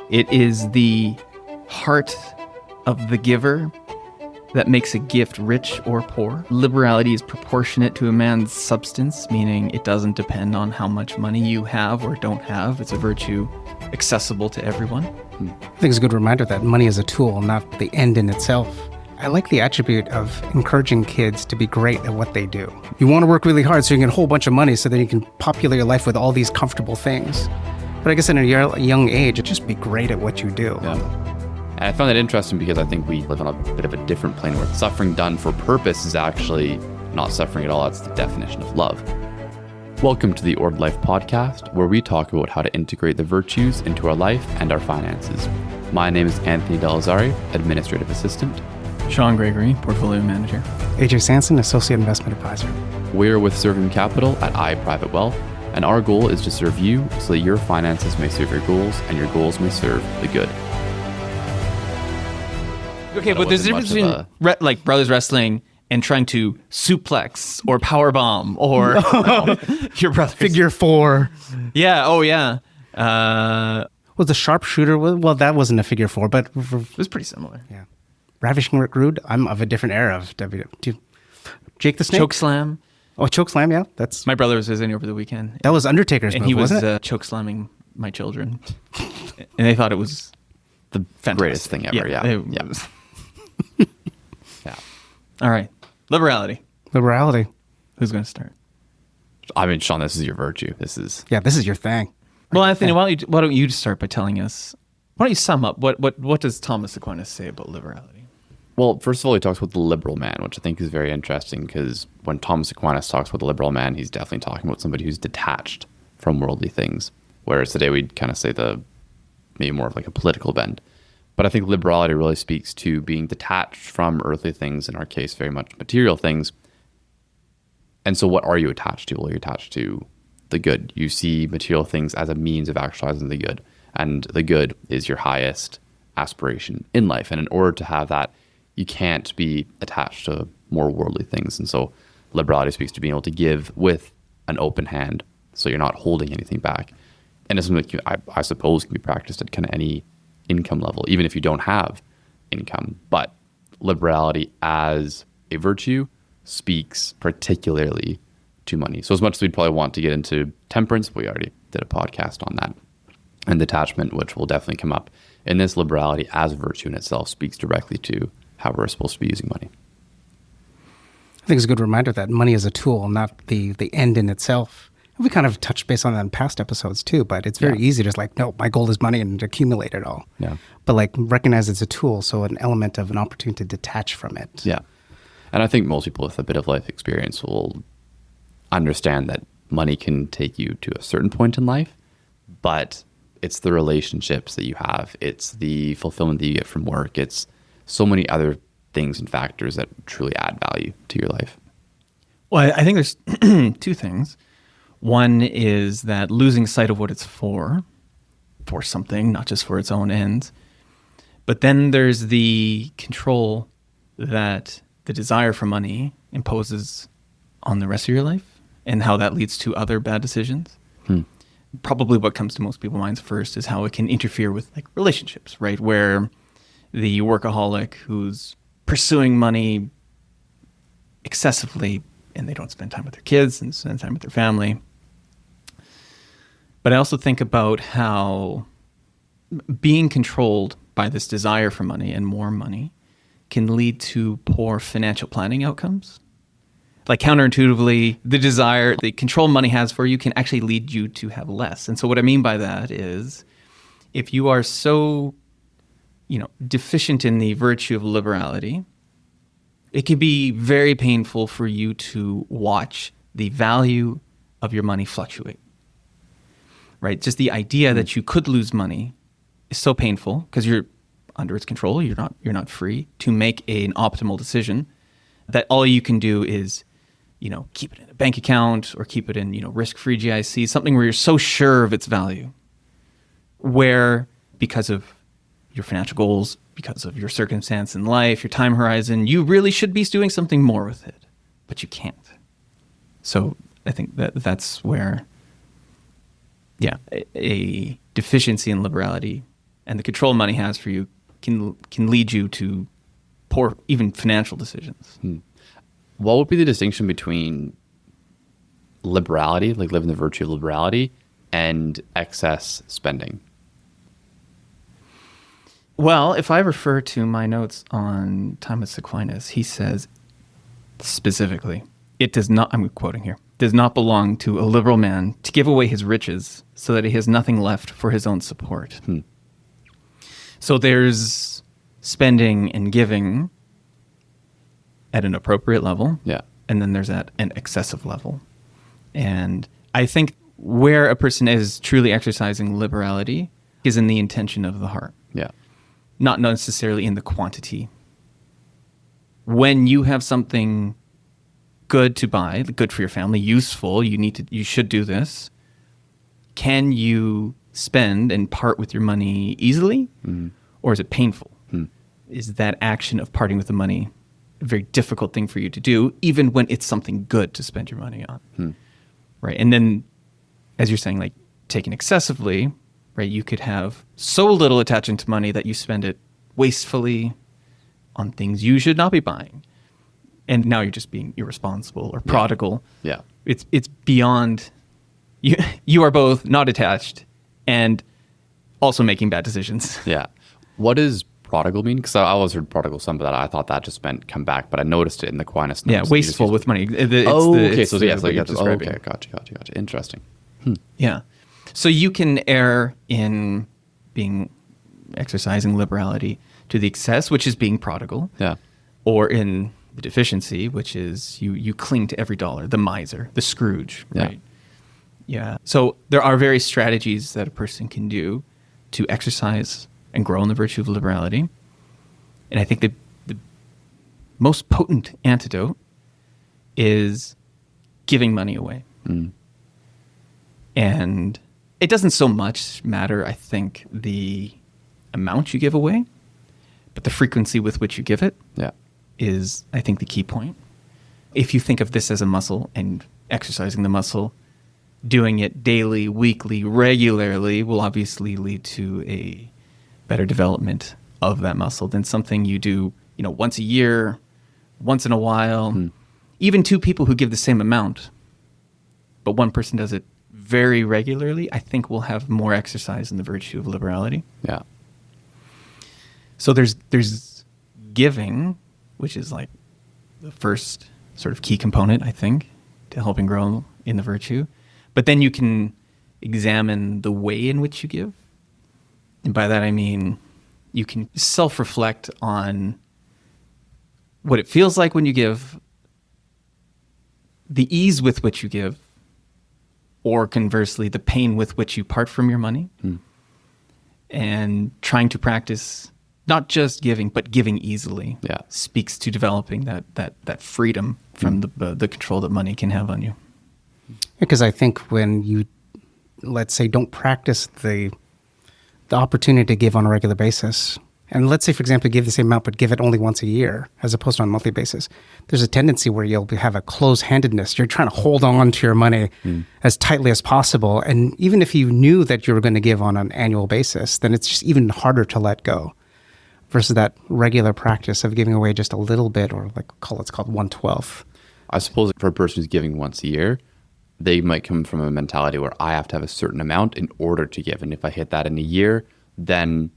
It is the heart of the giver that makes a gift rich or poor. Liberality is proportionate to a man's substance, meaning it doesn't depend on how much money you have or don't have. It's a virtue accessible to everyone. I think it's a good reminder that money is a tool, not the end in itself. I like the attribute of encouraging kids to be great at what they do. You want to work really hard so you can get a whole bunch of money so that you can populate your life with all these comfortable things. But I guess in a young age, just be great at what you do. Yeah. And I found that interesting because I think we live on a bit of a different plane where suffering done for purpose is actually not suffering at all. That's the definition of love. Welcome to the Hoard Life podcast, where we talk about how to integrate the virtues into our life and our finances. My name is Anthony Delazari, Administrative Assistant. Sean Gregory, Portfolio Manager. AJ Sanson, Associate Investment Advisor. We're with Serving Capital at iPrivate Wealth, and our goal is to serve you so that your finances may serve your goals and your goals may serve the good. Okay, but there's a difference between like brothers wrestling and trying to suplex or powerbomb or your brothers. Figure four. Yeah, oh yeah. Was the sharpshooter, well, that wasn't a figure four, but... It was pretty similar. Yeah. Ravishing Rick Rude, I'm of a different era of WWE. Jake the Snake? Choke slam. Oh, choke slam, yeah. That's My brother was visiting over the weekend. That was Undertaker's and move, he was wasn't it? choke slamming my children. And they thought it was The fantastic. greatest thing ever, yeah. It Yeah. was. Yeah. All right. Liberality. Liberality. Who's going to start? I mean, Sean, this is your virtue. This is your thing. Well, Anthony, why don't you start by telling us, why don't you sum up, what does Thomas Aquinas say about liberality? Well, first of all, he talks about the liberal man, which I think is very interesting because when Thomas Aquinas talks about the liberal man, he's definitely talking about somebody who's detached from worldly things. Whereas today we'd kind of say maybe more of like a political bend. But I think liberality really speaks to being detached from earthly things, in our case, very much material things. And so what are you attached to? Well, you're attached to the good. You see material things as a means of actualizing the good. And the good is your highest aspiration in life. And in order to have that, you can't be attached to more worldly things. And so liberality speaks to being able to give with an open hand, so you're not holding anything back. And it's something that I suppose can be practiced at kind of any income level, even if you don't have income. But liberality as a virtue speaks particularly to money. So as much as we'd probably want to get into temperance, we already did a podcast on that. And detachment, which will definitely come up in this, liberality as a virtue in itself speaks directly to how we're supposed to be using money. I think it's a good reminder that money is a tool, not the end in itself. We kind of touched base on that in past episodes too, but it's very easy to just like, no, my goal is money and accumulate it all. Yeah. But like recognize it's a tool, so an element of an opportunity to detach from it. Yeah. And I think most people with a bit of life experience will understand that money can take you to a certain point in life, but it's the relationships that you have. It's the fulfillment that you get from work. It's so many other things and factors that truly add value to your life. Well, I think there's two things. One is that losing sight of what it's for something, not just for its own ends. But then there's the control that the desire for money imposes on the rest of your life and how that leads to other bad decisions. Probably what comes to most people's minds first is how it can interfere with like relationships, right? Where the workaholic who's pursuing money excessively and they don't spend time with their kids and spend time with their family. But I also think about how being controlled by this desire for money and more money can lead to poor financial planning outcomes. Like counterintuitively, the control money has for you can actually lead you to have less. And so what I mean by that is if you are so, deficient in the virtue of liberality, it can be very painful for you to watch the value of your money fluctuate. Right? Just the idea that you could lose money is so painful because you're under its control. You're not free to make an optimal decision. That all you can do is, keep it in a bank account or keep it in, risk-free GIC, something where you're so sure of its value. Where because of your financial goals, because of your circumstance in life, your time horizon, you really should be doing something more with it, but you can't. So I think that's where, a deficiency in liberality and the control money has for you can lead you to poor, even financial decisions. What would be the distinction between liberality, like living the virtue of liberality, and excess spending? Well, if I refer to my notes on Thomas Aquinas, he says specifically, it does not, I'm quoting here, does not belong to a liberal man to give away his riches so that he has nothing left for his own support. So there's spending and giving at an appropriate level. Yeah. And then there's at an excessive level. And I think where a person is truly exercising liberality is in the intention of the heart. Yeah. Not necessarily in the quantity. When you have something good to buy, good for your family, useful, you should do this. Can you spend and part with your money easily? Or is it painful? Is that action of parting with the money a very difficult thing for you to do, even when it's something good to spend your money on? Right. And then, as you're saying, like taken excessively, right, you could have so little attachment to money that you spend it wastefully on things you should not be buying. And now you're just being irresponsible or prodigal. Yeah. It's beyond, you are both not attached and also making bad decisions. Yeah. What does prodigal mean? Because I always heard prodigal son, but I thought that just meant come back. But I noticed it in the Aquinas notes. Yeah, wasteful with money. Okay. So yeah, so okay, gotcha. Interesting. Yeah. So you can err in exercising liberality to the excess, which is being prodigal. Yeah. Or in the deficiency, which is you cling to every dollar, the miser, the Scrooge, right? Yeah. So there are various strategies that a person can do to exercise and grow in the virtue of liberality. And I think the most potent antidote is giving money away. And it doesn't so much matter, I think, the amount you give away, but the frequency with which you give it is, I think, the key point. If you think of this as a muscle and exercising the muscle, doing it daily, weekly, regularly will obviously lead to a better development of that muscle than something you do, once a year, once in a while. Even two people who give the same amount, but one person does it very regularly, I think will have more exercise in the virtue of liberality. Yeah. So there's giving, which is like the first sort of key component, I think, to helping grow in the virtue. But then you can examine the way in which you give. And by that I mean you can self-reflect on what it feels like when you give, the ease with which you give, or conversely, the pain with which you part from your money, and trying to practice not just giving, but giving easily speaks to developing that freedom from the control that money can have on you. Because I think when you, let's say, don't practice the opportunity to give on a regular basis, and let's say, for example, give the same amount, but give it only once a year, as opposed to on a monthly basis, there's a tendency where you'll have a close-handedness. You're trying to hold on to your money as tightly as possible. And even if you knew that you were going to give on an annual basis, then it's just even harder to let go versus that regular practice of giving away just a little bit, or it's called 1/12. I suppose for a person who's giving once a year, they might come from a mentality where I have to have a certain amount in order to give. And if I hit that in a year, then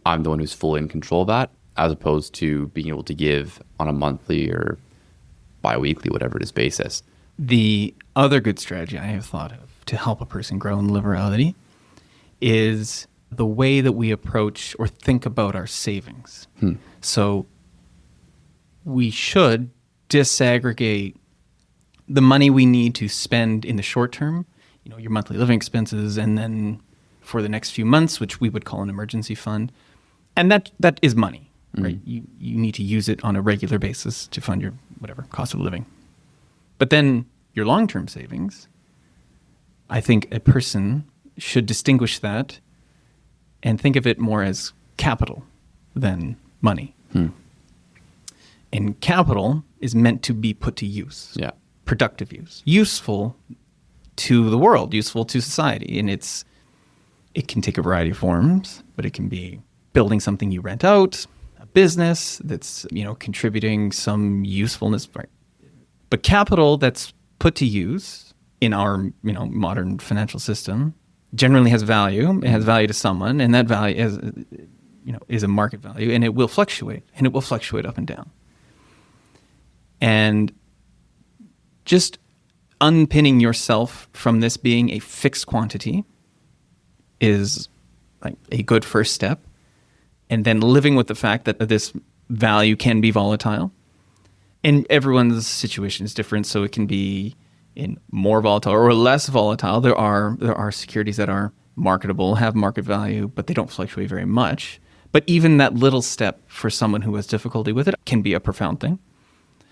I'm the one who's fully in control of that, as opposed to being able to give on a monthly or bi-weekly, whatever it is, basis. The other good strategy I have thought of to help a person grow in liberality is the way that we approach or think about our savings. So we should disaggregate the money we need to spend in the short term, your monthly living expenses, and then for the next few months, which we would call an emergency fund. And that is money, right? You need to use it on a regular basis to fund your whatever cost of living. But then your long-term savings, I think a person should distinguish that and think of it more as capital than money. And capital is meant to be put to use. Yeah. Productive use, useful to the world, useful to society. And it's It can take a variety of forms, but it can be building something you rent out, a business that's, contributing some usefulness. Right? But capital that's put to use in our, modern financial system generally has value. It has value to someone, and that value is a market value, and it will fluctuate, up and down. And just unpinning yourself from this being a fixed quantity is like a good first step. And then living with the fact that this value can be volatile. And everyone's situation is different, so it can be in more volatile or less volatile. There are securities that are marketable, have market value, but they don't fluctuate very much. But even that little step for someone who has difficulty with it can be a profound thing.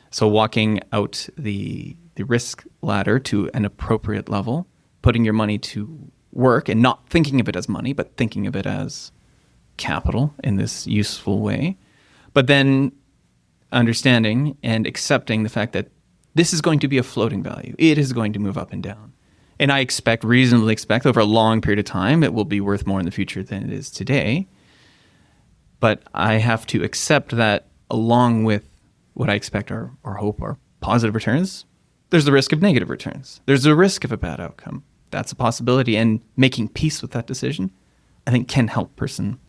So walking out the risk ladder to an appropriate level, putting your money to work and not thinking of it as money, but thinking of it as capital in this useful way. But then understanding and accepting the fact that this is going to be a floating value. It is going to move up and down. And I reasonably expect over a long period of time, it will be worth more in the future than it is today. But I have to accept that along with what I expect or hope are positive returns, there's the risk of negative returns. There's the risk of a bad outcome. That's a possibility. And making peace with that decision, I think, can help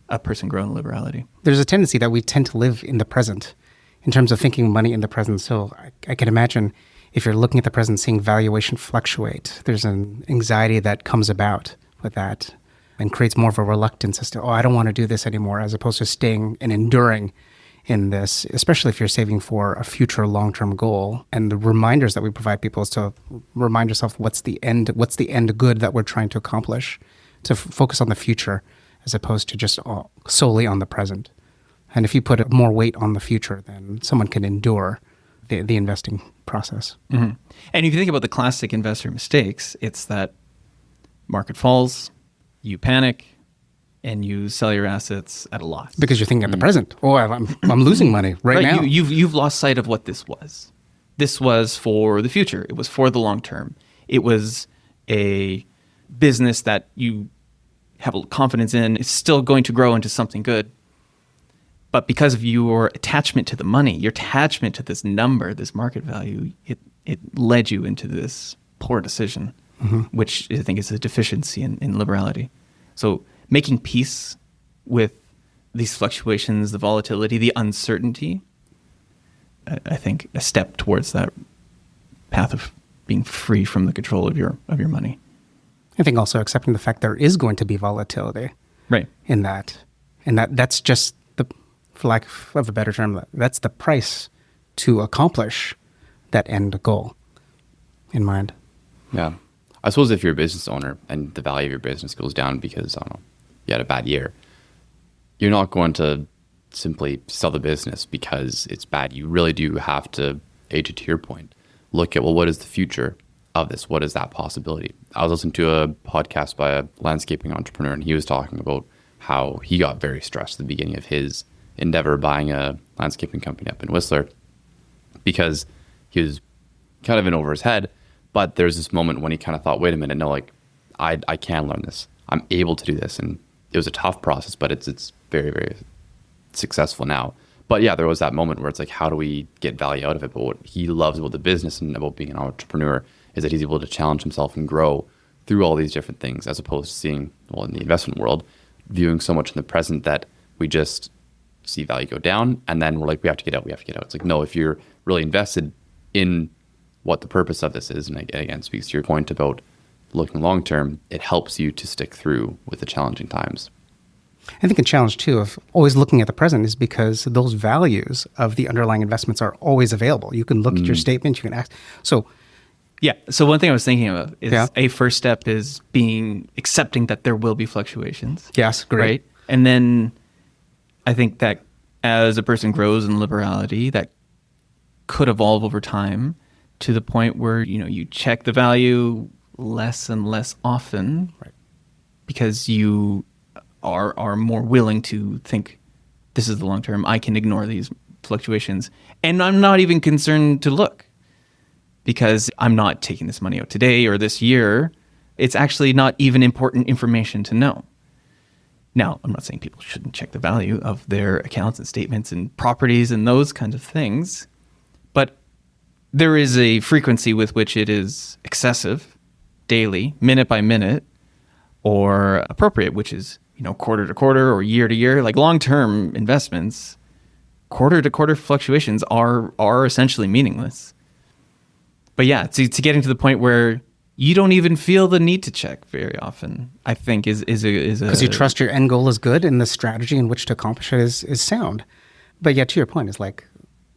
a person grow in liberality. There's a tendency that we tend to live in the present in terms of thinking money in the present. So I can imagine if you're looking at the present, seeing valuation fluctuate, there's an anxiety that comes about with that and creates more of a reluctance as to, I don't want to do this anymore, as opposed to staying and enduring in this, especially if you're saving for a future long-term goal. And the reminders that we provide people is to remind yourself what's the end good that we're trying to accomplish, to focus on the future as opposed to just solely on the present. And if you put more weight on the future, then someone can endure the investing process. Mm-hmm. And if you think about the classic investor mistakes, it's that market falls, you panic, and you sell your assets at a loss. Because you're thinking at the present. I'm losing money right now. You've lost sight of what this was. This was for the future. It was for the long term. It was a business that you have confidence in. It's still going to grow into something good. But because of your attachment to the money, your attachment to this number, this market value, it led you into this poor decision, which I think is a deficiency in liberality. So making peace with these fluctuations, the volatility, the uncertainty, I think a step towards that path of being free from the control of your money. I think also accepting the fact there is going to be volatility, right? In that, and that's just for lack of a better term, that's the price to accomplish that end goal in mind. Yeah. I suppose if you're a business owner and the value of your business goes down because, I don't know, you had a bad year, you're not going to simply sell the business because it's bad. You really do have to, AJ, to your point, look at, what is the future of this? What is that possibility? I was listening to a podcast by a landscaping entrepreneur, and he was talking about how he got very stressed at the beginning of his endeavor buying a landscaping company up in Whistler because he was kind of in over his head. But there's this moment when he kind of thought, wait a minute, no, I can learn this. I'm able to do this. And it was a tough process, but it's very, very successful now. But yeah, there was that moment where it's like, how do we get value out of it? But what he loves about the business and about being an entrepreneur is that he's able to challenge himself and grow through all these different things, as opposed to seeing, in the investment world, viewing so much in the present that we just see value go down and then we're like, we have to get out. It's like, no, if you're really invested in what the purpose of this is, and again, speaks to your point about looking long term, it helps you to stick through with the challenging times. I think a challenge too of always looking at the present is because those values of the underlying investments are always available. You can look at your statement, you can ask. So one thing I was thinking of is a first step is accepting that there will be fluctuations. Yes, great. Right? And then I think that as a person grows in liberality, that could evolve over time to the point where, you check the value less and less often, right? Because you are more willing to think, this is the long term. I can ignore these fluctuations. And I'm not even concerned to look because I'm not taking this money out today or this year. It's actually not even important information to know. Now, I'm not saying people shouldn't check the value of their accounts and statements and properties and those kinds of things, but there is a frequency with which it is excessive, daily, minute by minute, or appropriate, which is, quarter to quarter or year to year. Like long-term investments, quarter to quarter fluctuations are essentially meaningless. But yeah, to getting to the point where you don't even feel the need to check very often, I think is a because you trust your end goal is good and the strategy in which to accomplish it is sound. But yeah, to your point, is like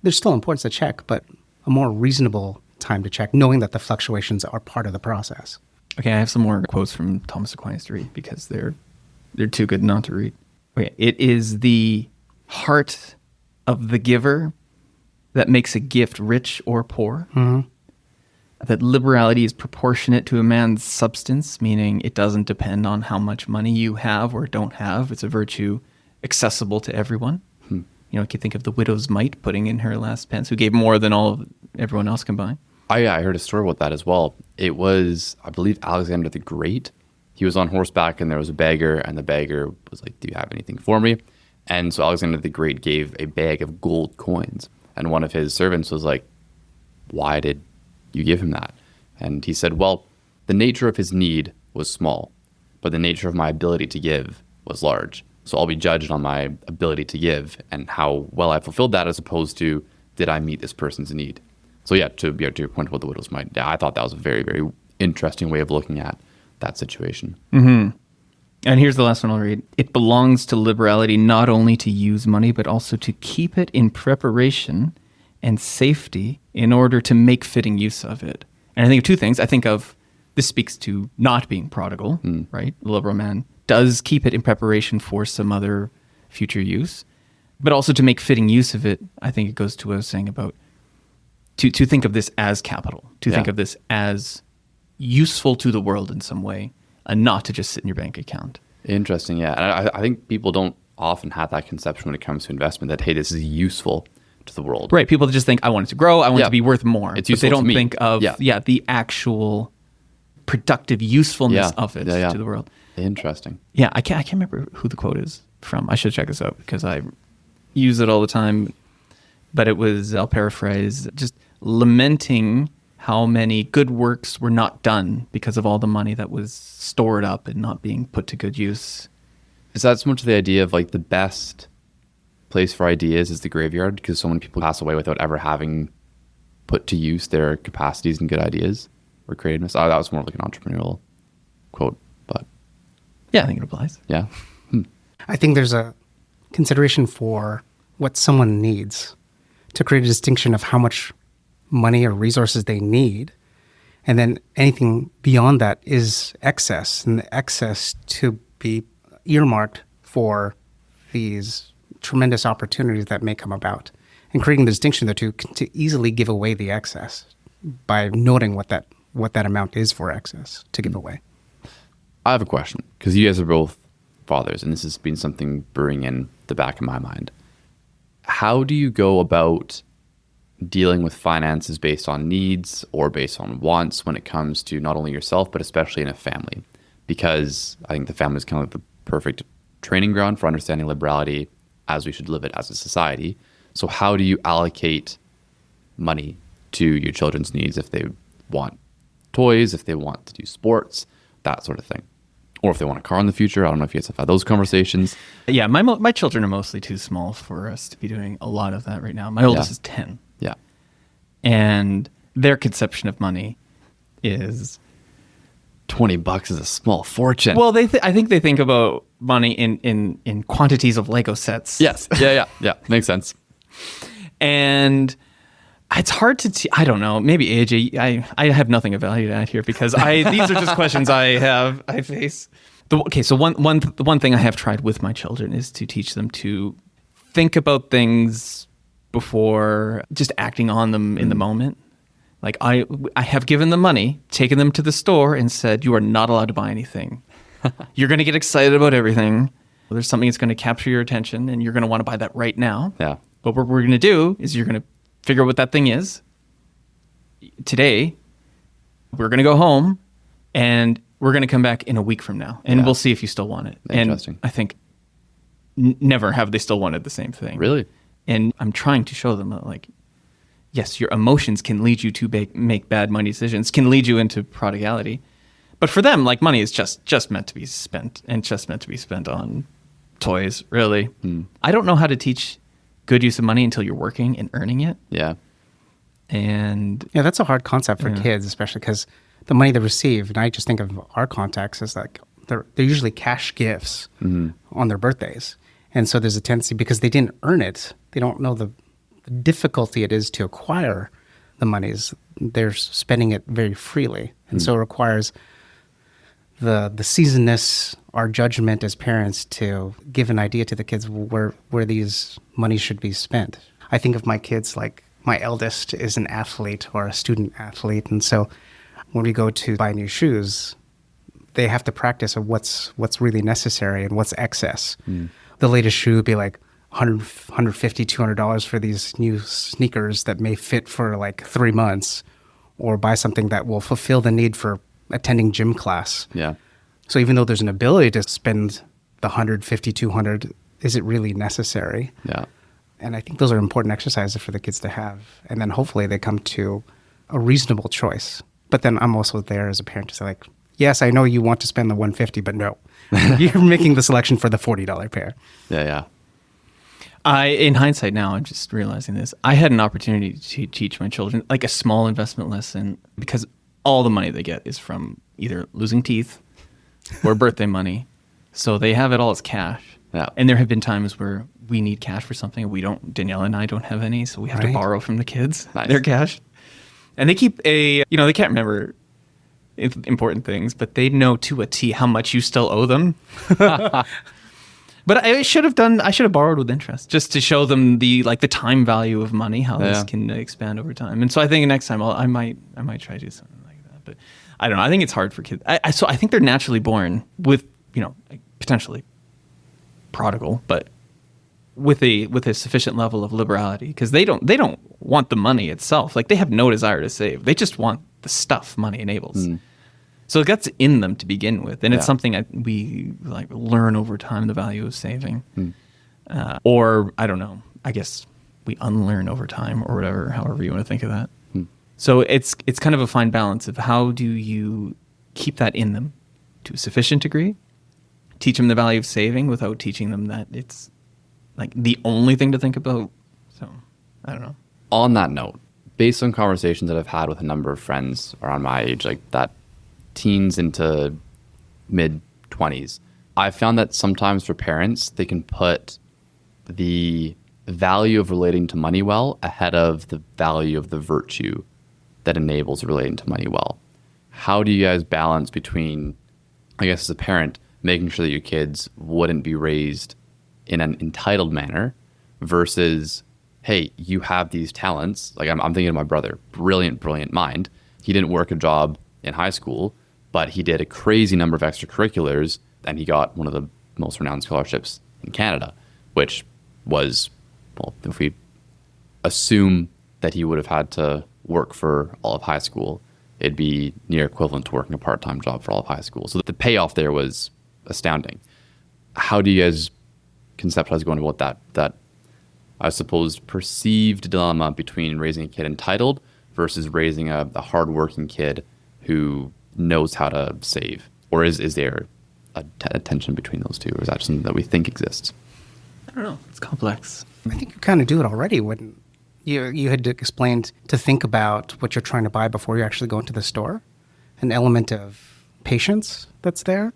there's still importance to check, but a more reasonable time to check, knowing that the fluctuations are part of the process. Okay, I have some more quotes from Thomas Aquinas to read because they're too good not to read. Okay, it is the heart of the giver that makes a gift rich or poor. Mm-hmm. That liberality is proportionate to a man's substance, meaning it doesn't depend on how much money you have or don't have. It's a virtue accessible to everyone. You can think of the widow's mite putting in her last pence, who gave more than everyone else combined. I heard a story about that as well. It was, I believe, Alexander the Great. He was on horseback and there was a beggar, and the beggar was like, "Do you have anything for me?" And so Alexander the Great gave a bag of gold coins. And one of his servants was like, "Why did you give him that?" And he said, "Well, the nature of his need was small, but the nature of my ability to give was large. So I'll be judged on my ability to give and how well I fulfilled that, as opposed to did I meet this person's need." So yeah, to your point about the widow's mite, I thought that was a very, very interesting way of looking at that situation. Mm-hmm. And here's the last one I'll read. It belongs to liberality not only to use money, but also to keep it in preparation and safety in order to make fitting use of it. And I think of two things. I think of, this speaks to not being prodigal, right? The liberal man does keep it in preparation for some other future use, but also to make fitting use of it. I think it goes to what I was saying about to think of this as capital, to think of this as useful to the world in some way, and not to just sit in your bank account. Interesting, yeah. And I think people don't often have that conception when it comes to investment that, hey, this is useful to the world. Right. People just think, I want it to grow, I want it to be worth more. It's but they useful don't to me. think of the actual productive usefulness of it to the world. Interesting. Yeah, I can't remember who the quote is from. I should check this out because I use it all the time. But it was, I'll paraphrase, just lamenting how many good works were not done because of all the money that was stored up and not being put to good use. Is that so much the idea of like the best place for ideas is the graveyard, because so many people pass away without ever having put to use their capacities and good ideas or creativeness? Oh, that was more like an entrepreneurial quote, but yeah, I think it applies. Yeah. I think there's a consideration for what someone needs to create a distinction of how much money or resources they need. And then anything beyond that is excess, and the excess to be earmarked for these tremendous opportunities that may come about. And creating the distinction there to easily give away the excess by noting what that amount is for excess to give away. I have a question, because you guys are both fathers, and this has been something brewing in the back of my mind. How do you go about dealing with finances based on needs or based on wants when it comes to not only yourself, but especially in a family? Because I think the family is kind of like the perfect training ground for understanding liberality as we should live it as a society. So how do you allocate money to your children's needs if they want toys, if they want to do sports, that sort of thing? Or if they want a car in the future. I don't know if you guys have had those conversations. Yeah, my children are mostly too small for us to be doing a lot of that right now. My oldest is 10. Yeah. And their conception of money is $20 is a small fortune. Well, I think they think about money in quantities of Lego sets. Yes. Yeah. Makes sense. And it's hard to I don't know. Maybe AJ. I have nothing of value to add here because these are just questions I face. So one thing I have tried with my children is to teach them to think about things before just acting on them in the moment. Like I have given them money, taken them to the store, and said, "You are not allowed to buy anything. You're going to get excited about everything. There's something that's going to capture your attention, and you're going to want to buy that right now. Yeah. But what we're going to do is you're going to figure out what that thing is. Today, we're going to go home, and we're going to come back in a week from now, and we'll see if you still want it." Interesting. And I think never have they still wanted the same thing. Really? And I'm trying to show them that, like, yes, your emotions can lead you to make bad money decisions, can lead you into prodigality. But for them, like, money is just meant to be spent, and just meant to be spent on toys, really. I don't know how to teach good use of money until you're working and earning it. Yeah. And Yeah, that's a hard concept for kids, especially because the money they receive, and I just think of our context as like they're usually cash gifts on their birthdays. And so there's a tendency, because they didn't earn it, they don't know the difficulty it is to acquire the monies. They're spending it very freely. And so it requires the seasonedness, our judgment as parents, to give an idea to the kids where these monies should be spent. I think of my kids, like my eldest is an athlete or a student athlete. And so when we go to buy new shoes, they have to practice of what's really necessary and what's excess. The latest shoe would be like $150, $200 for these new sneakers that may fit for like 3 months, or buy something that will fulfill the need for attending gym class. Yeah. So even though there's an ability to spend the $150, $200, is it really necessary? Yeah. And I think those are important exercises for the kids to have. And then hopefully they come to a reasonable choice. But then I'm also there as a parent to say, like, yes, I know you want to spend the $150, but no. You're making the selection for the $40 pair. Yeah. in hindsight now, I'm just realizing this. I had an opportunity to teach my children like a small investment lesson, because all the money they get is from either losing teeth or birthday money. So they have it all as cash. Yeah. And there have been times where we need cash for something. Danielle and I don't have any, so we have to borrow from the kids their cash. And they keep they can't remember important things, but they know to a T how much you still owe them. But I should have borrowed with interest, just to show them the time value of money, how this can expand over time. And so I think next time I might try to do something like that. But I don't know. I think it's hard for kids. So I think they're naturally born with, potentially prodigal, but with a sufficient level of liberality, because they don't want the money itself. Like, they have no desire to save. They just want the stuff money enables. So that's in them to begin with, and it's something we learn over time, the value of saving, or I don't know. I guess we unlearn over time, or whatever, however you want to think of that. So it's kind of a fine balance of how do you keep that in them to a sufficient degree, teach them the value of saving without teaching them that it's like the only thing to think about. So I don't know. On that note, based on conversations that I've had with a number of friends around my age, like that teens into mid-20s, I've found that sometimes for parents, they can put the value of relating to money well ahead of the value of the virtue that enables relating to money well. How do you guys balance between, I guess as a parent, making sure that your kids wouldn't be raised in an entitled manner versus, hey, you have these talents. Like I'm thinking of my brother, brilliant mind. He didn't work a job in high school, but he did a crazy number of extracurriculars, and he got one of the most renowned scholarships in Canada, which was, well, if we assume that he would have had to work for all of high school, it'd be near equivalent to working a part-time job for all of high school. So the payoff there was astounding. How do you guys conceptualize going about that I suppose perceived dilemma between raising a kid entitled versus raising a hardworking kid who knows how to save? Or is there a tension between those two? Or is that something that we think exists? I don't know. It's complex. I think you kind of do it already when you had explained to think about what you're trying to buy before you actually go into the store. An element of patience that's there.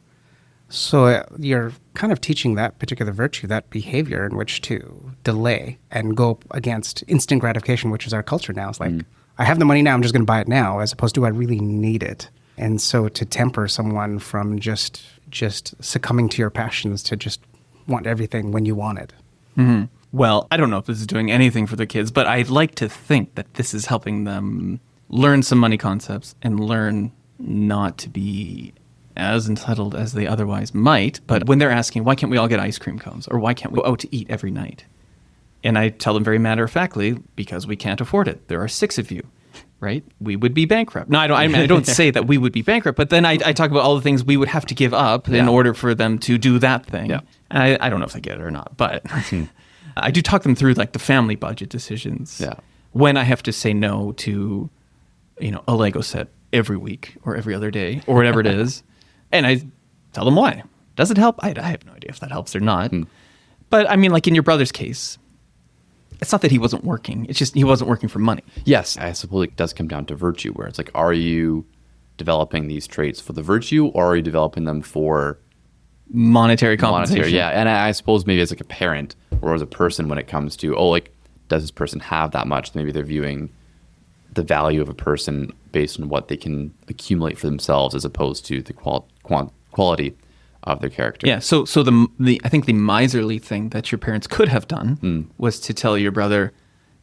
So you're kind of teaching that particular virtue, that behavior in which to delay and go against instant gratification, which is our culture now. It's like, I have the money now, I'm just going to buy it now, as opposed to, I really need it. And so to temper someone from just succumbing to your passions to just want everything when you want it. Mm-hmm. Well, I don't know if this is doing anything for the kids, but I'd like to think that this is helping them learn some money concepts and learn not to be as entitled as they otherwise might. But when they're asking, why can't we all get ice cream cones? Or why can't we go out to eat every night? And I tell them very matter-of-factly, because we can't afford it. There are 6 of you, right? We would be bankrupt. No, I don't say that we would be bankrupt, but then I talk about all the things we would have to give up in order for them to do that thing. Yeah. And I don't know if they get it or not, but I do talk them through like the family budget decisions. Yeah. When I have to say no to, a Lego set every week or every other day or whatever it is. And I tell them why. Does it help? I have no idea if that helps or not. But I mean, like in your brother's case, it's not that he wasn't working. It's just he wasn't working for money. Yes, I suppose it does come down to virtue, where it's like, are you developing these traits for the virtue, or are you developing them for Monetary compensation. monetary? Yeah, and I suppose maybe as like a parent or as a person, when it comes to, does this person have that much? Maybe they're viewing the value of a person based on what they can accumulate for themselves, as opposed to the quality of their character. Yeah. So the I think the miserly thing that your parents could have done was to tell your brother,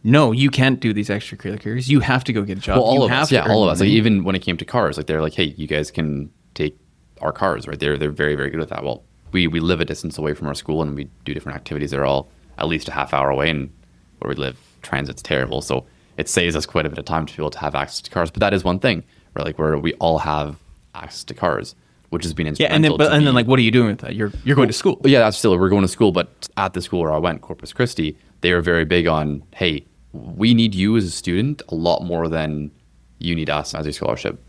no, you can't do these extracurriculars. You have to go get a job. Well, all you of have us, to yeah, earn all of us. Like, money. even when it came to cars, like they're like, hey, you guys can take our cars, right? They're very, very good at that. Well, we live a distance away from our school, and we do different activities. They're all at least a half hour away, and where we live, transit's terrible. So it saves us quite a bit of time to be able to have access to cars. But that is one thing, right? Like where we all have access to cars, which has been Yeah, instrumental. and then like, what are you doing with that? You're going to school. Yeah, that's still, we're going to school, but at the school where I went, Corpus Christi, they are very big on, hey, we need you as a student a lot more than you need us as a scholarship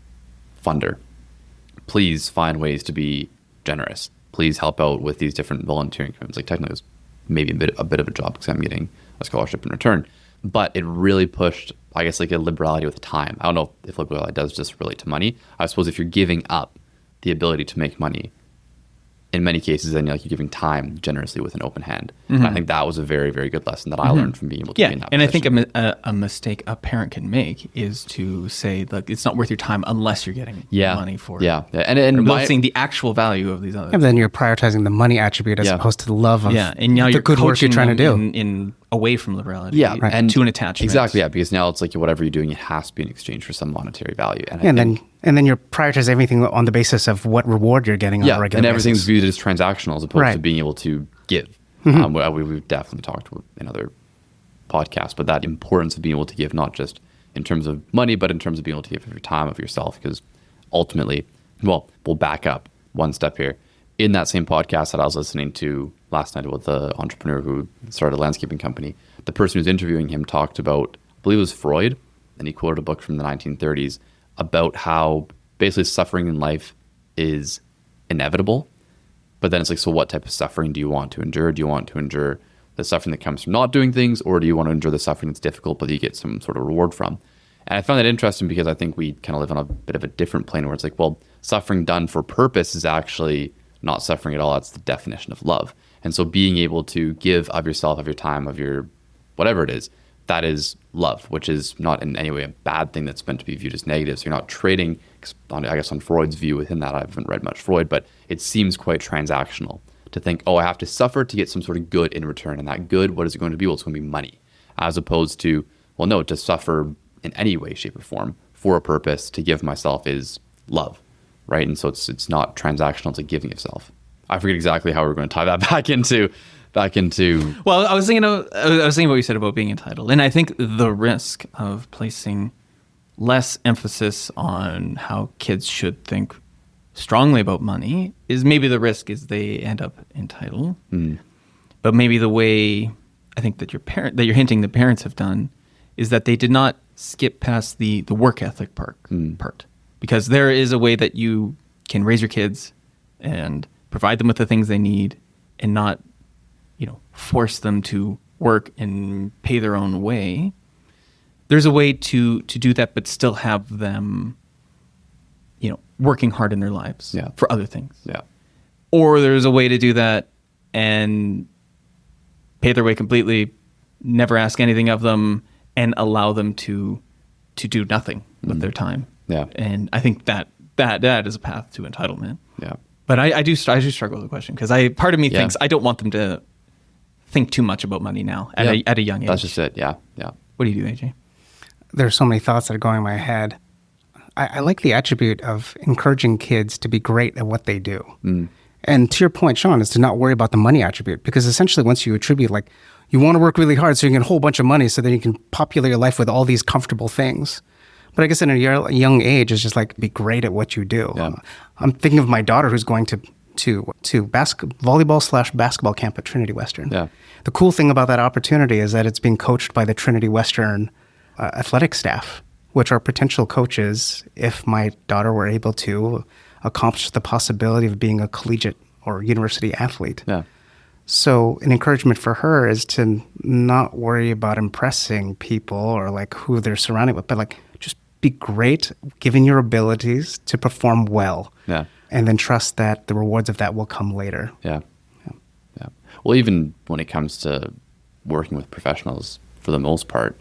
funder. Please find ways to be generous. Please help out with these different volunteering commitments. Like technically, it was maybe a bit of a job because I'm getting a scholarship in return. But it really pushed, I guess, like a liberality with time. I don't know if liberality does just relate to money. I suppose if you're giving up the ability to make money, in many cases, then you're giving time generously with an open hand. And I think that was a very, very good lesson that I learned from being able to be in that and position. I think a mistake a parent can make is to say, look, it's not worth your time unless you're getting money for it. Yeah, and Without seeing the actual value of these other And then you're prioritizing the money attribute as opposed to the love of and now the you're good work you're coaching trying to them do. in away from liberality and to an attachment. Exactly, yeah, because now it's like whatever you're doing, it has to be in exchange for some monetary value. And, And then you're prioritizing everything on the basis of what reward you're getting on a regular and everything's basis. viewed as transactional as opposed to being able to give. We've definitely talked in other podcasts, but that importance of being able to give, not just in terms of money, but in terms of being able to give of your time, of yourself, because ultimately, well, we'll back up one step here. In that same podcast that I was listening to last night with the entrepreneur who started a landscaping company, the person who's interviewing him talked about, I believe it was Freud, and he quoted a book from the 1930s about how basically suffering in life is inevitable. But then it's like, so what type of suffering do you want to endure? Do you want to endure the suffering that comes from not doing things, or do you want to endure the suffering that's difficult but you get some sort of reward from? And I found that interesting because I think we kind of live on a bit of a different plane where it's like, well, suffering done for purpose is actually not suffering at all. That's the definition of love. And so being able to give of yourself, of your time, of your whatever it is, that is love, which is not in any way a bad thing that's meant to be viewed as negative. So you're not trading, I guess on Freud's view within that, I haven't read much Freud, but it seems quite transactional to think, I have to suffer to get some sort of good in return. And that good, what is it going to be? Well, it's going to be money. As opposed to, well, no, to suffer in any way, shape, or form for a purpose, to give myself is love, right? And so it's not transactional, it's like giving yourself. I forget exactly how we're going to tie that back into. Well, I was thinking what you said about being entitled, and I think the risk of placing less emphasis on how kids should think strongly about money is maybe the risk is they end up entitled. But maybe the way I think that you're hinting the parents have done is that they did not skip past the work ethic part, because there is a way that you can raise your kids and provide them with the things they need and not force them to work and pay their own way. There's a way to do that, but still have them, working hard in their lives for other things. Yeah. Or there's a way to do that and pay their way completely, never ask anything of them, and allow them to do nothing with their time. Yeah. And I think that is a path to entitlement. Yeah. But I do struggle with the question because part of me thinks I don't want them to think too much about money now at a young age. That's just it. Yeah. Yeah. What do you do, AJ? There are so many thoughts that are going in my head. I like the attribute of encouraging kids to be great at what they do. And to your point, Sean, is to not worry about the money attribute, because essentially once you attribute, like, you want to work really hard so you can get a whole bunch of money so then you can populate your life with all these comfortable things. But I guess in a young age, it's just like be great at what you do. Yeah. I'm thinking of my daughter who's going to volleyball/basketball camp at Trinity Western. Yeah. The cool thing about that opportunity is that it's being coached by the Trinity Western athletic staff, which are potential coaches if my daughter were able to accomplish the possibility of being a collegiate or university athlete. Yeah. So an encouragement for her is to not worry about impressing people or like who they're surrounded with, but like just be great, given your abilities to perform well. Yeah. And then trust that the rewards of that will come later. Yeah. Yeah. Well, even when it comes to working with professionals, for the most part,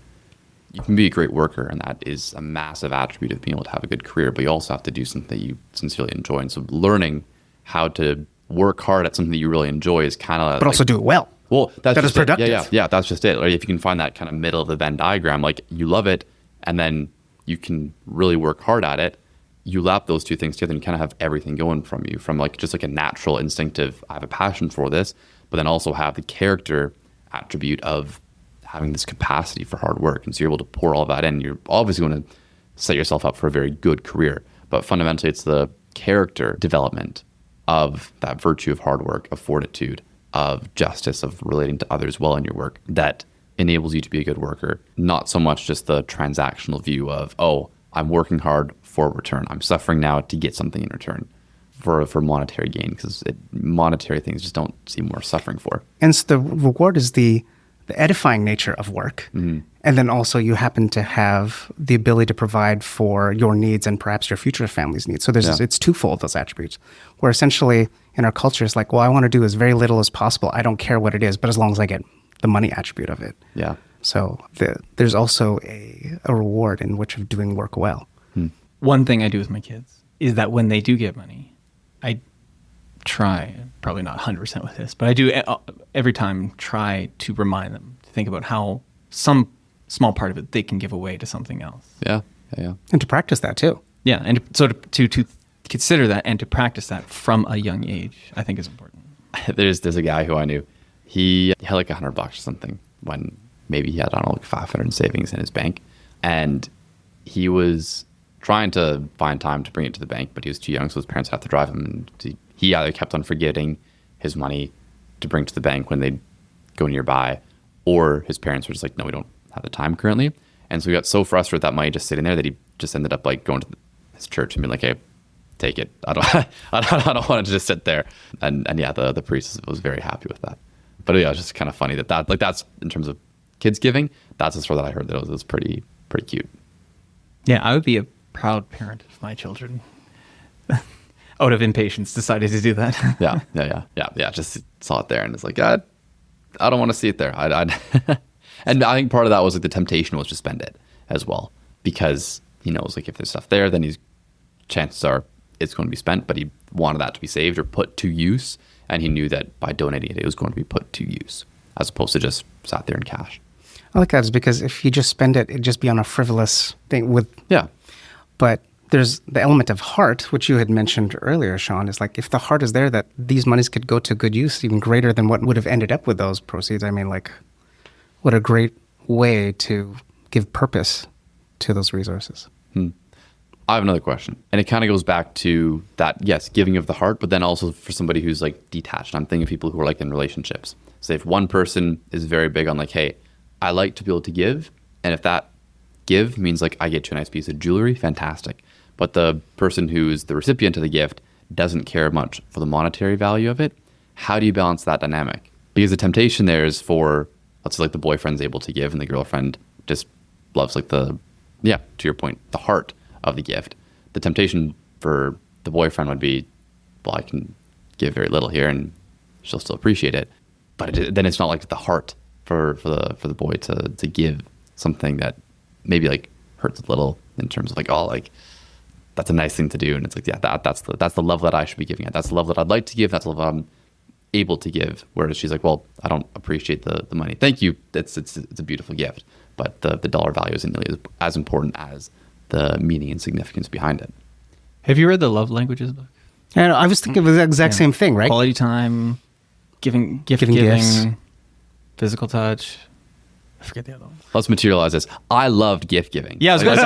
you can be a great worker, and that is a massive attribute of being able to have a good career, but you also have to do something that you sincerely enjoy. And so learning how to work hard at something that you really enjoy is kind of But also do it well. Well, that is productive. Yeah, that's just it. Like if you can find that kind of middle of the Venn diagram, like you love it, and then you can really work hard at it, you lap those two things together and you kind of have everything going from you, from like just like a natural instinctive, I have a passion for this, but then also have the character attribute of having this capacity for hard work. And so you're able to pour all that in. You're obviously going to set yourself up for a very good career, but fundamentally it's the character development of that virtue of hard work, of fortitude, of justice, of relating to others well in your work that enables you to be a good worker. Not so much just the transactional view of, oh, I'm working hard for a return. I'm suffering now to get something in return for monetary gain, because monetary things just don't seem worth suffering for. And so the reward is the edifying nature of work. Mm-hmm. And then also you happen to have the ability to provide for your needs and perhaps your future family's needs. So it's twofold, those attributes, where essentially in our culture it's like, well, I want to do as very little as possible. I don't care what it is, but as long as I get the money attribute of it. Yeah. So there's also a reward in which of doing work well. One thing I do with my kids is that when they do get money, I try, probably not 100% with this, but I do every time try to remind them to think about how some small part of it they can give away to something else. Yeah. And to practice that too. Yeah, and so to consider that and to practice that from a young age, I think is important. There's a guy who I knew. He had like $100 or something when maybe he had, I don't know, like 500 in savings in his bank. And he was trying to find time to bring it to the bank, but he was too young, so his parents had to drive him. And he either kept on forgetting his money to bring to the bank when they'd go nearby, or his parents were just like, no, we don't have the time currently. And so he got so frustrated with that money just sitting there that he just ended up like going to his church and being like, hey, take it. I don't want it to just sit there. And yeah, the priest was very happy with that. But yeah, it's just kind of funny that like that's in terms of kids giving, that's the story that I heard that it was pretty cute. Yeah, I would be a proud parent if my children, out of impatience, decided to do that. Yeah. Just saw it there and it's like, I don't want to see it there. And I think part of that was like the temptation was to spend it as well, because he knows like if there's stuff there, then chances are it's going to be spent, but he wanted that to be saved or put to use. And he knew that by donating it, it was going to be put to use as opposed to just sat there in cash. I like that is because if you just spend it, it'd just be on a frivolous thing with. Yeah. But there's the element of heart, which you had mentioned earlier, Sean, is like if the heart is there that these monies could go to good use, even greater than what would have ended up with those proceeds. I mean, like, what a great way to give purpose to those resources. I have another question. And it kind of goes back to that, yes, giving of the heart, but then also for somebody who's like detached. I'm thinking of people who are like in relationships. So if one person is very big on like, hey, I like to be able to give. And if that give means like I get you a nice piece of jewelry, fantastic. But the person who's the recipient of the gift doesn't care much for the monetary value of it. How do you balance that dynamic? Because the temptation there is for, let's say like the boyfriend's able to give and the girlfriend just loves like to your point, the heart of the gift. The temptation for the boyfriend would be, well, I can give very little here and she'll still appreciate it. But then it's not like the heart for the boy to give something that maybe like hurts a little in terms of like, oh, like that's a nice thing to do. And it's like, yeah, that's the level that I should be giving at. That's the level that I'd like to give. That's the level I'm able to give. Whereas she's like, well, I don't appreciate the money. Thank you. It's a beautiful gift. But the dollar value isn't nearly as important as the meaning and significance behind it. Have you read the Love Languages book? I was thinking of the exact same thing, right? Quality time, giving, gifts, physical touch, I forget the other one. Let's materialize this. I loved gift giving. Yeah, I was going to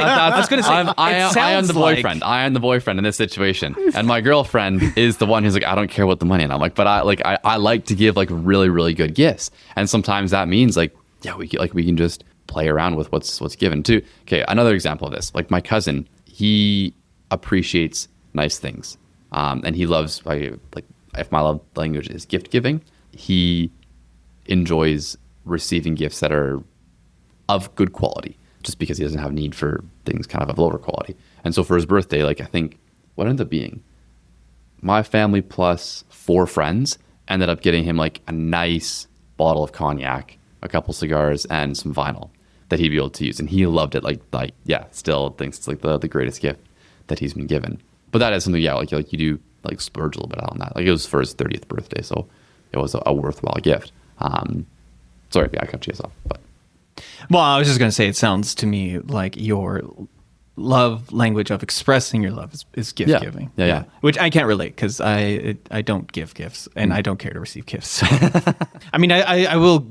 say. I am the boyfriend. I am the boyfriend in this situation, and my girlfriend is the one who's like, I don't care about the money, and I'm like, but I like to give like really, really good gifts, and sometimes that means like, yeah, we can just play around with what's given too. Okay, another example of this, like my cousin, he appreciates nice things, and he loves like if my love language is gift giving, he enjoys receiving gifts that are of good quality, just because he doesn't have need for things kind of lower quality. And so for his birthday, like I think what ended up being my family plus 4 friends ended up getting him like a nice bottle of cognac, a couple cigars, and some vinyl that he'd be able to use. And he loved it. Like yeah, still thinks it's like the greatest gift that he's been given. But that is something, yeah, like you do like splurge a little bit on that. Like it was for his 30th birthday, so it was a worthwhile gift. Sorry, I cut you off, but. Well, I was just going to say, it sounds to me like your love language of expressing your love is gift giving. Yeah. Which I can't relate because I don't give gifts and I don't care to receive gifts. So. I mean, I will,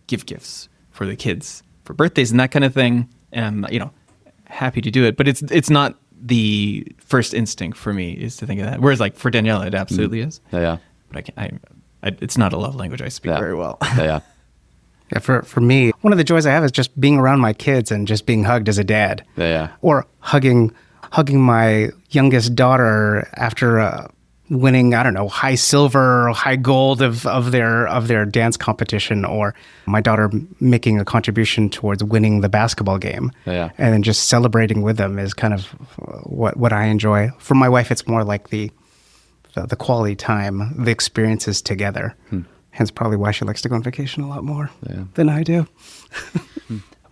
give gifts for the kids for birthdays and that kind of thing. And I'm, happy to do it, but it's not the first instinct for me is to think of that. Whereas like for Daniela, it absolutely is. Yeah. But it's not a love language I speak very well. Yeah. Yeah, for me, one of the joys I have is just being around my kids and just being hugged as a dad. Yeah. Or hugging my youngest daughter after winning, I don't know, high silver or high gold of their dance competition, or my daughter making a contribution towards winning the basketball game. Yeah. And then just celebrating with them is kind of what I enjoy. For my wife, it's more like the quality time, the experiences together. Hence probably why she likes to go on vacation a lot more than I do.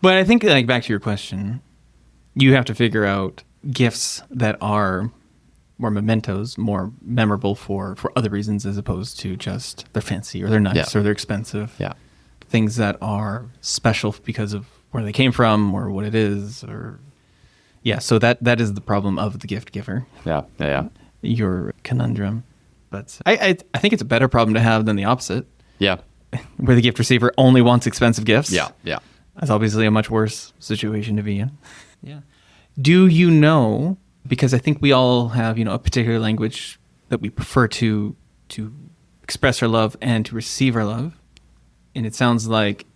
But I think, like, back to your question, you have to figure out gifts that are more mementos, more memorable for other reasons as opposed to just they're fancy or they're nice or they're expensive. Yeah. Things that are special because of where they came from or what it is. So that is the problem of the gift giver. Yeah. Your conundrum. But I think it's a better problem to have than the opposite. Yeah. Where the gift receiver only wants expensive gifts. Yeah. That's obviously a much worse situation to be in. Yeah. Do you know, because I think we all have, a particular language that we prefer to express our love and to receive our love. And it sounds like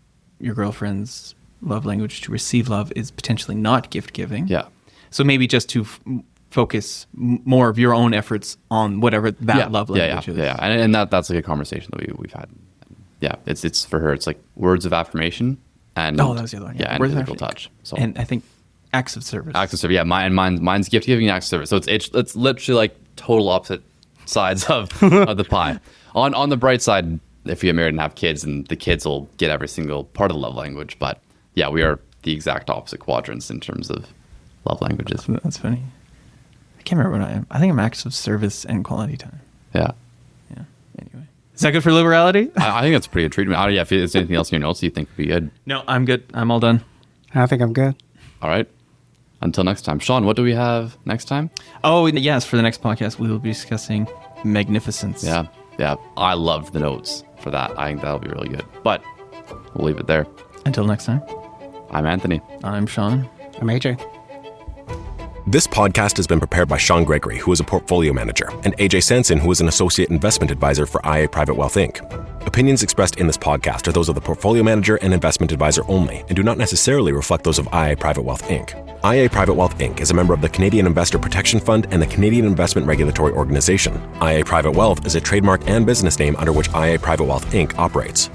your girlfriend's love language to receive love is potentially not gift giving. Yeah. So maybe just to focus more of your own efforts on whatever that love language is. Yeah. And that's like a conversation that we've had. Yeah. It's for her. It's like words of affirmation and that was the other one. Yeah, and words physical touch. So and I think acts of service. Acts of service. Yeah. Mine's gift giving, acts of service. So it's literally like total opposite sides of the pie. On the bright side, if you get married and have kids, and the kids will get every single part of the love language. But yeah, we are the exact opposite quadrants in terms of love languages. That's funny. I can't remember what I am. I think I'm acts of service and quality time. Yeah. Anyway, is that good for liberality? I think that's a pretty good treatment. If there's anything else in your notes you think would be good. No, I'm good. I'm all done. I think I'm good. All right. Until next time. Sean, what do we have next time? Oh, yes. For the next podcast, we will be discussing magnificence. Yeah. I loved the notes for that. I think that'll be really good. But we'll leave it there. Until next time. I'm Anthony. I'm Sean. I'm AJ. This podcast has been prepared by Sean Gregory, who is a portfolio manager, and AJ Sanson, who is an associate investment advisor for IA Private Wealth Inc. Opinions expressed in this podcast are those of the portfolio manager and investment advisor only and do not necessarily reflect those of IA Private Wealth Inc. IA Private Wealth Inc. is a member of the Canadian Investor Protection Fund and the Canadian Investment Regulatory Organization. IA Private Wealth is a trademark and business name under which IA Private Wealth Inc. operates.